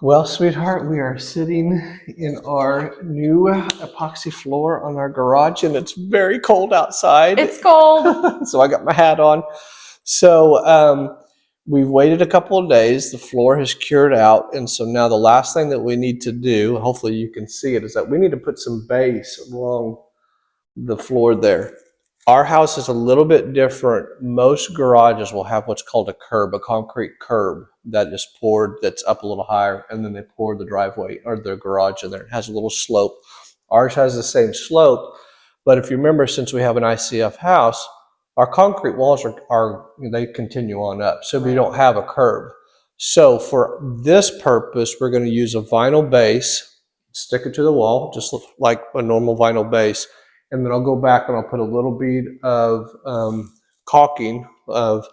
Well, sweetheart, we are sitting in our new epoxy floor on our garage, and it's very cold outside. It's cold. So I got my hat on. So we've waited a couple of days. The floor has cured out, and so now the last thing that we need to do, hopefully you can see it, is that we need to put some base along the floor there. Our house is a little bit different. Most garages will have what's called a curb, a concrete curb that is poured, that's up a little higher, and then they pour the driveway or the garage in there. It has a little slope. Ours has the same slope, but if you remember, since we have an ICF house, our concrete walls they continue on up, so we don't have a curb. So for this purpose, we're going to use a vinyl base, stick it to the wall, just like a normal vinyl base. And then I'll go back and I'll put a little bead of caulking of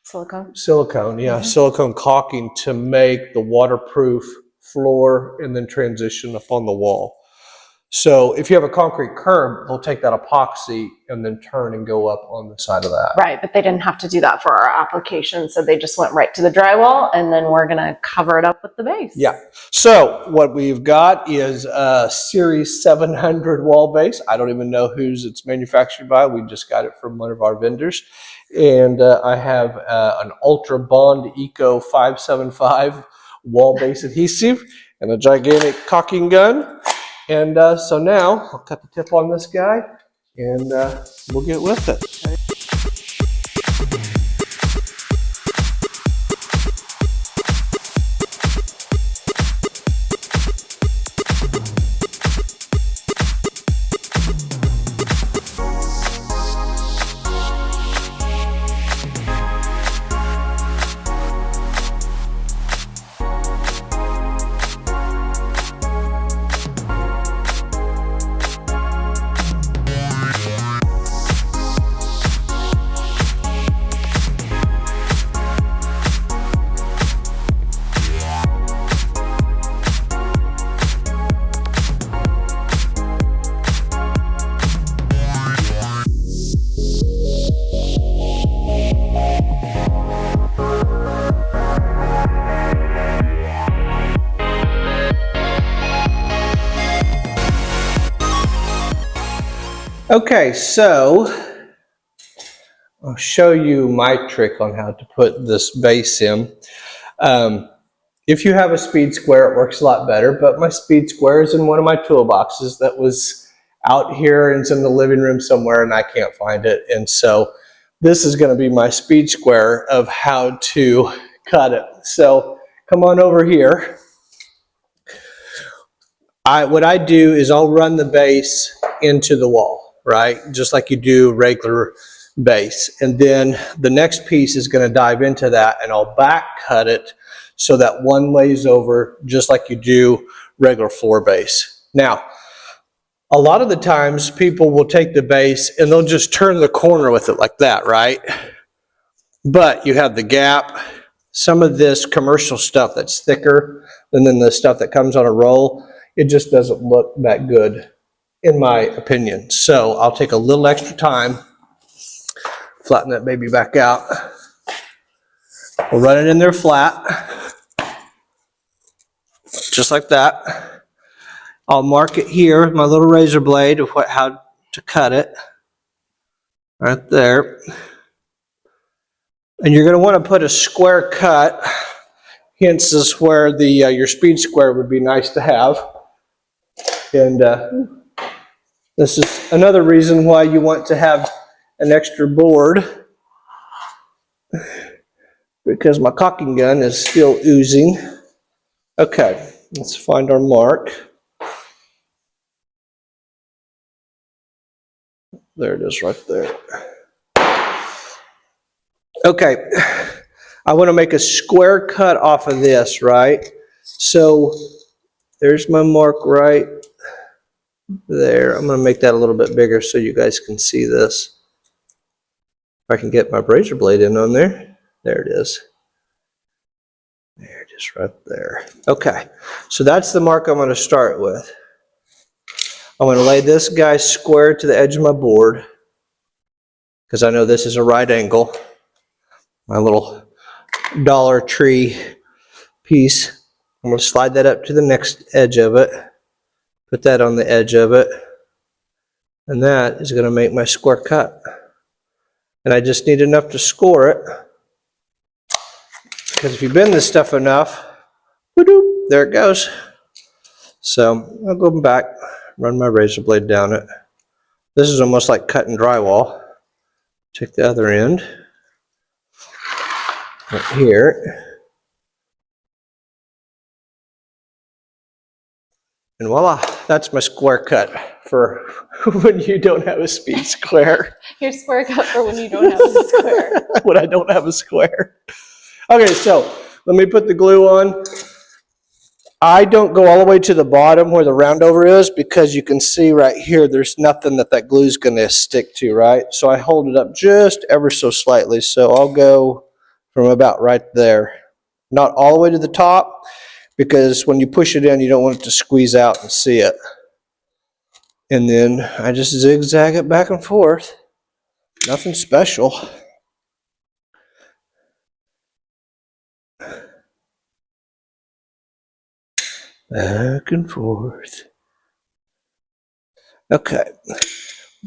Silicone. Silicone caulking to make the waterproof floor and then transition up on the wall. So if you have a concrete curb, we'll take that epoxy and then turn and go up on the side of that. Right, but they didn't have to do that for our application, so they just went right to the drywall, and then we're gonna cover it up with the base. Yeah. So what we've got is a Series 700 wall base. I don't even know whose it's manufactured by. We just got it from one of our vendors. And I have an Ultra Bond Eco 575 wall base adhesive and a gigantic caulking gun. And so now I'll cut the tip on this guy and we'll get with it. Okay, so I'll show you my trick on how to put this base in. If you have a speed square, it works a lot better, but my speed square is in one of my toolboxes that was out here and it's in the living room somewhere and I can't find it. And so this is going to be my speed square of how to cut it. So come on over here. What I do is I'll run the base into the wall, right? Just like you do regular base. And then the next piece is going to dive into that and I'll back cut it so that one lays over just like you do regular floor base. Now, a lot of the times people will take the base and they'll just turn the corner with it like that, right? But you have the gap. Some of this commercial stuff that's thicker than the stuff that comes on a roll, it just doesn't look that good, in my opinion. So I'll take a little extra time, flatten that baby back out. We'll run it in there flat, just like that. I'll mark it here with my little razor blade of how to cut it, right there. And you're going to want to put a square cut, hence is where the your speed square would be nice to have. And this is another reason why you want to have an extra board, because my caulking gun is still oozing. Okay, let's find our mark. There it is right there. Okay, I want to make a square cut off of this, right? So there's my mark right there. I'm going to make that a little bit bigger so you guys can see this. If I can get my razor blade in on there. There it is. There it is right there. Okay, so that's the mark I'm going to start with. I'm going to lay this guy square to the edge of my board because I know this is a right angle. My little Dollar Tree piece. I'm going to slide that up to the next edge of it. Put that on the edge of it. And that is going to make my square cut. And I just need enough to score it. Because if you bend this stuff enough, there it goes. So I'll go back, run my razor blade down it. This is almost like cutting drywall. Take the other end, right here. And voila, that's my square cut for when you don't have a speed square. Your square cut for when you don't have a square. When I don't have a square. Okay, so let me put the glue on. I don't go all the way to the bottom where the roundover is because you can see right here there's nothing that glue is going to stick to, right? So I hold it up just ever so slightly. So I'll go from about right there. Not all the way to the top because when you push it in you don't want it to squeeze out and see it. And then I just zigzag it back and forth. Nothing special. Back and forth. Okay,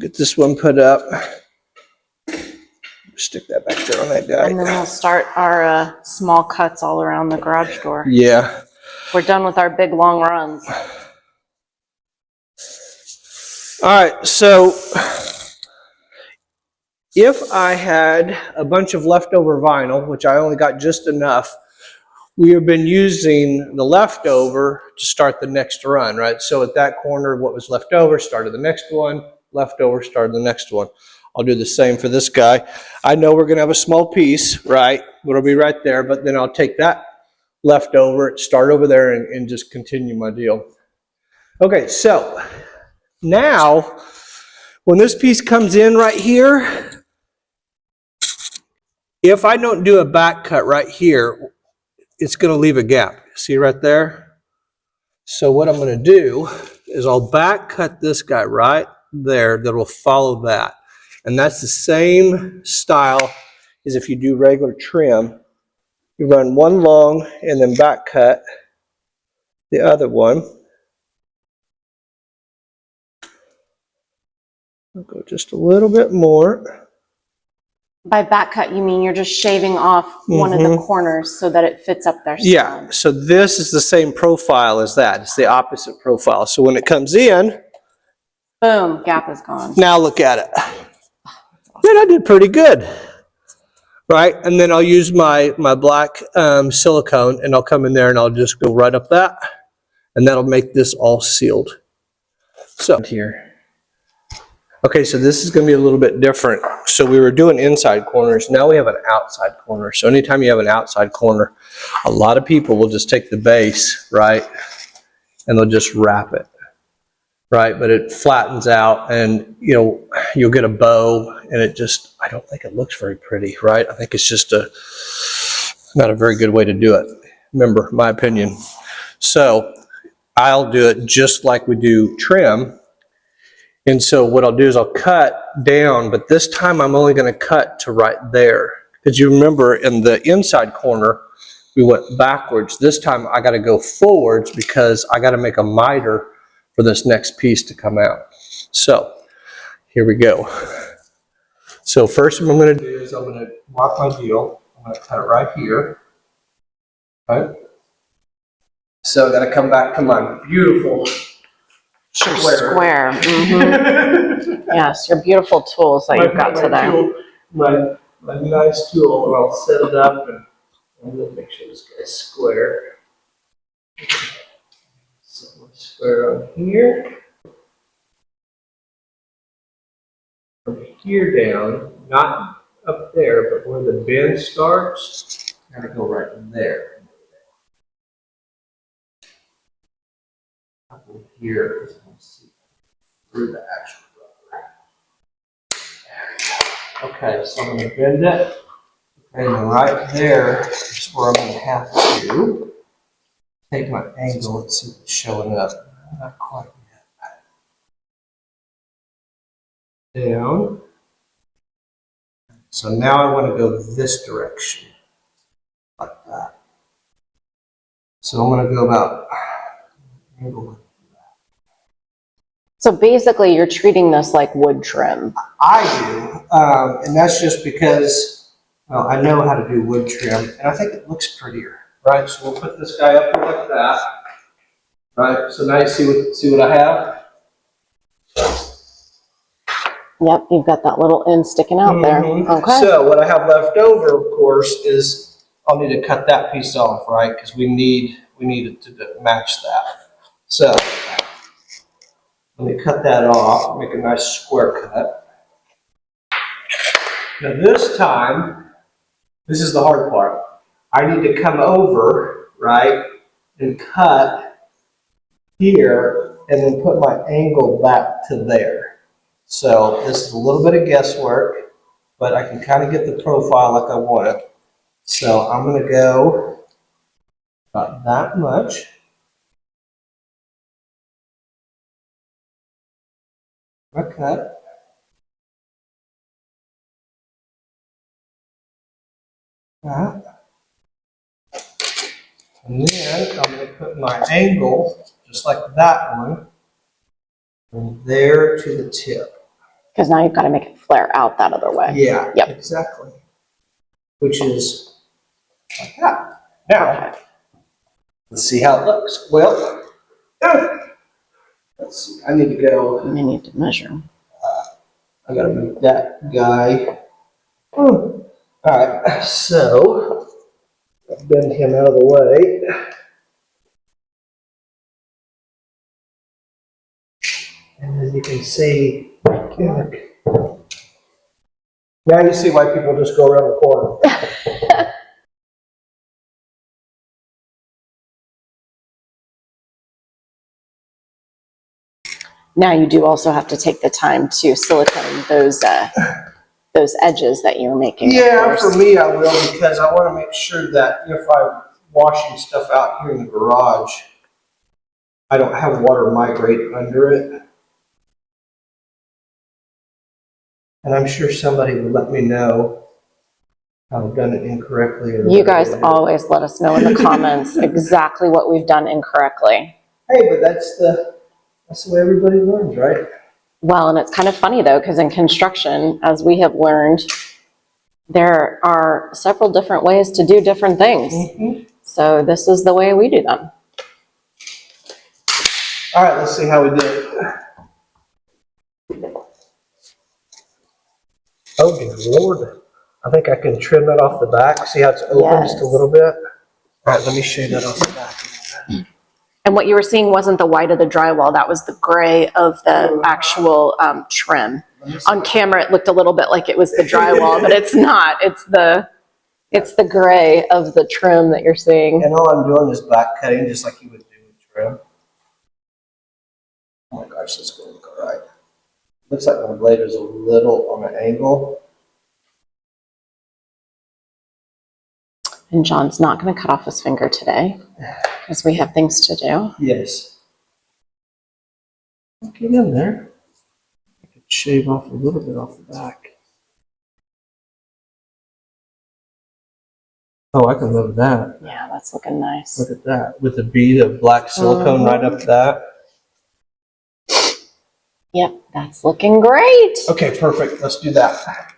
get this one put up. Stick that back there on that guy. And then we'll start our small cuts all around the garage door. Yeah. We're done with our big long runs. All right, so if I had a bunch of leftover vinyl, which I only got just enough, we have been using the leftover to start the next run, right? So at that corner, what was left over started the next one, leftover started the next one. I'll do the same for this guy. I know we're going to have a small piece, right? It'll be right there, but then I'll take that leftover, start over there, and just continue my deal. Okay, so now when this piece comes in right here, if I don't do a back cut right here, it's going to leave a gap. See right there? So what I'm going to do is I'll back cut this guy right there that will follow that. And that's the same style as if you do regular trim. You run one long and then back cut the other one. I'll go just a little bit more. By back cut, you mean you're just shaving off one of the corners so that it fits up there. Yeah, so this is the same profile as that. It's the opposite profile. So when it comes in, boom, gap is gone. Now look at it. Man, I did pretty good. Right, and then I'll use my black silicone and I'll come in there and I'll just go right up that. And that'll make this all sealed. So here. Okay, so this is going to be a little bit different. So we were doing inside corners. Now we have an outside corner. So anytime you have an outside corner, a lot of people will just take the base, right, and they'll just wrap it, right? But it flattens out and, you know, you'll get a bow and it just, I don't think it looks very pretty, right? I think it's just not a very good way to do it. Remember, my opinion. So I'll do it just like we do trim. And so what I'll do is I'll cut down, but this time I'm only going to cut to right there. Because you remember in the inside corner, we went backwards. This time I got to go forwards because I got to make a miter for this next piece to come out. So here we go. So first what I'm going to do is I'm going to mark my deal. I'm going to cut it right here. Right? So I got to come back to my beautiful square. Mm-hmm. Yes, your beautiful tools that you've got today. My nice tool, and I'll set it up and I'm going to make sure this guy's square. So square on here. From here down, not up there, but where the bend starts, gotta go right in there. Up here is going to see through the actual rubber. Okay, so I'm going to bend it, and right there is where I'm going to have to take my angle and see if it's showing up. Not quite yet. Down. So now I want to go this direction, like that. So I'm going to go about. So basically, you're treating this like wood trim. I do, and that's just because I know how to do wood trim, and I think it looks prettier, right? So we'll put this guy up here like that, right? So now you see what I have. Yep, you've got that little end sticking out there. Okay. So what I have left over, of course, is I'll need to cut that piece off, right? Because we need it to match that. So let me cut that off, make a nice square cut. Now this time, this is the hard part. I need to come over, right, and cut here, and then put my angle back to there. So this is a little bit of guesswork, but I can kind of get the profile like I want it. So I'm going to go about that much. Okay. That. And then I'm going to put my angle, just like that one, from there to the tip. Because now you've got to make it flare out that other way. Yeah, yep. Exactly. Which is like that. Now, let's see how it looks. Well, let's see. I need to go. You need to measure. I got to make that guy. All right, so bend him out of the way. And as you can see, now you see why people just go around the corner. Now you do also have to take the time to silicone those edges that you're making. Yeah, for me I will, because I want to make sure that if I'm washing stuff out here in the garage, I don't have water migrate under it. And I'm sure somebody would let me know how I've done it incorrectly. You guys always let us know in the comments exactly what we've done incorrectly. Hey, but that's the way everybody learns, right? Well, and it's kind of funny though, because in construction, as we have learned, there are several different ways to do different things. So this is the way we do them. All right, let's see how we did. Oh dear Lord. I think I can trim that off the back. See how it's open just a little bit? All right, let me shade that off the back. And what you were seeing wasn't the white of the drywall, that was the gray of the actual trim. On camera, it looked a little bit like it was the drywall, but it's not. It's the gray of the trim that you're seeing. And all I'm doing is back cutting, just like you would do with trim. Oh my gosh, that's going to look all right. Looks like my blade is a little on an angle. And John's not going to cut off his finger today because we have things to do. Yes. Get in there. I could shave off a little bit off the back. Oh, I can love that. Yeah, that's looking nice. Look at that. With a bead of black silicone right up that. Yep, that's looking great. Okay, perfect. Let's do that.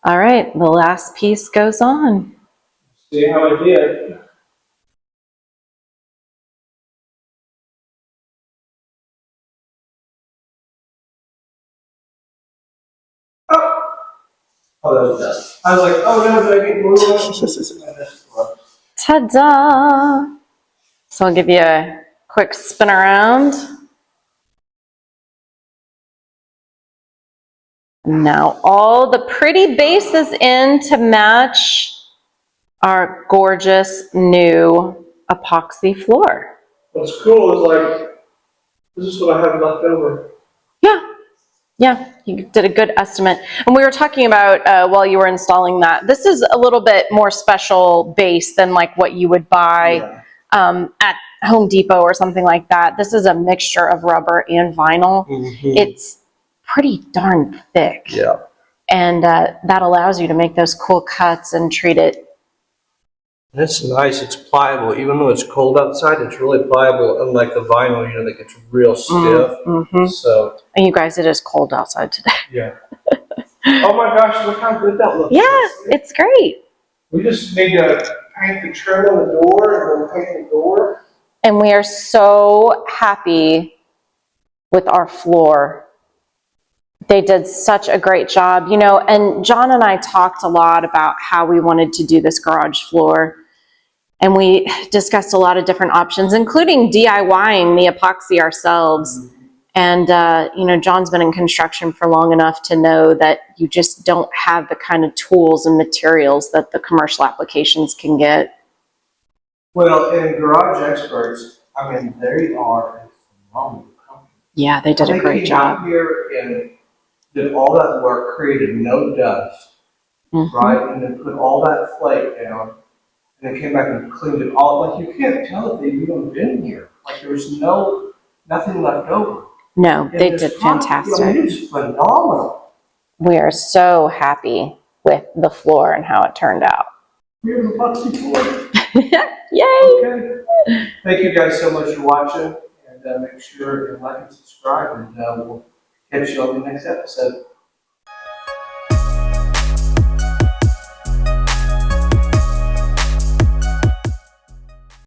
All right, the last piece goes on. See how I did. Oh, that was done. I was like, oh no, did I get glue? Ta-da! So I'll give you a quick spin around. Now all the pretty base is in to match our gorgeous new epoxy floor. What's cool is like, this is what I have left over. Yeah, you did a good estimate. And we were talking about while you were installing that, this is a little bit more special base than like what you would buy at Home Depot or something like that. This is a mixture of rubber and vinyl. It's pretty darn thick. Yeah. And that allows you to make those cool cuts and treat it It's nice. It's pliable. Even though it's cold outside, it's really pliable. Unlike the vinyl, that gets real stiff. So, And you guys, it is cold outside today. yeah. Oh my gosh, look how good that looks. Yeah, it's great. We just need to paint the trim on the door and then paint the door. And we are so happy with our floor. They did such a great job, and John and I talked a lot about how we wanted to do this garage floor. And we discussed a lot of different options, including DIYing the epoxy ourselves. And, John's been in construction for long enough to know that you just don't have the kind of tools and materials that the commercial applications can get. Well, and Garage Experts, they are a phenomenal company. Yeah, they did a great job. They came out here and did all that work, created no dust, right? And then put all that flake down, and then came back and cleaned it all. Like, you can't tell if they've even been here. Like, there was nothing left over. No, they did fantastic. It's phenomenal. We are so happy with the floor and how it turned out. Here's the epoxy floor. Yay! Okay. Thank you guys so much for watching, and make sure to like and subscribe, and we'll catch you on the next episode.